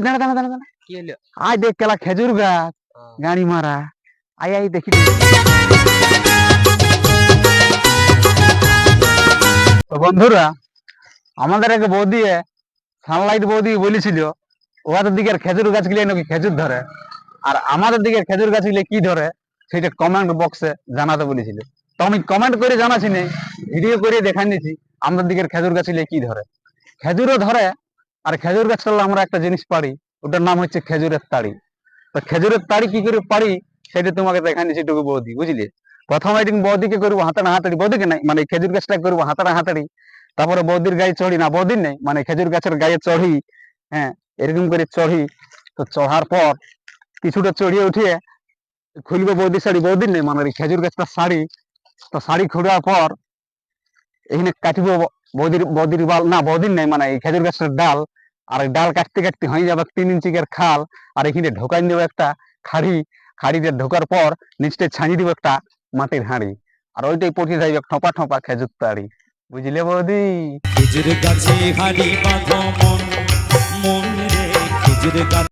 দাঁড়া দাঁড়া দাঁড়া দাঁড়া, কি হলো? আয় দেখ কেলা খেজুর গাছ গাড়ি মারা, আয় আয় দেখি। তো বন্ধুরা, আমাদের এক বৌদি সানলাইট বৌদি বলেছিল ওদের দিকের খেজুর গাছগুলি নাকি খেজুর ধরে, আর আমাদের দিকের খেজুর গাছগুলি কি ধরে সেটা কমেন্ট বক্সে জানাতে বলেছিল। তো আমি কমেন্ট করে জানাছি না, ভিডিও করে দেখাই নিয়েছি আমাদের দিকের খেজুর গাছগুলি কি ধরে। খেজুরও ধরে, আর খেজুর গাছ করলে আমরা একটা জিনিস পারি, ওটার নাম হচ্ছে খেজুরের তাড়ি। তো খেজুরের তাড়ি কি করে পারি সেটা তোমাকে দেখাই নিয়েছি টুকু বৌদি, বুঝলি। প্রথমে এদিন বৌদিকে করবো হাতাড়া হাতাড়ি, বৌদিকে নাই মানে খেজুর গাছটা করবো হাতাড়া হাতাড়ি, তারপরে বৌদির গায়ে চড়ি না, বৌদির নেই মানে খেজুর গাছের গায়ে চড়ি। হ্যাঁ, এরকম করে চড়ি। তো চড়ার পর কিছুটা চড়িয়ে উঠিয়ে খুলবো বৌদির শাড়ি, বৌদির নেই মানে খেজুর গাছটা শাড়ি। তো শাড়ি খুঁড়ার পর এখানে কাটবো বৌদির বৌদির বাল, না বৌদির নেই মানে এই খেজুর গাছের ডাল। আর এই ডাল কাটতে কাটতে হয়ে যাবে 3 ইঞ্চিকের খাল, আর এখানে ঢোকাই দেবো একটা খাড়ি। খাড়িতে ঢোকার পর নিচটা ছাঁচি দিব একটা মাটির হাঁড়ি, আর ওইটাই পড়তে যাইবে ঠোপা ঠোপা খেজুর তাড়ি, বুঝলে বৌদি। খেজুর গাছে হাড়ি বাঁধো মন, মন রে খেজুর গাছ।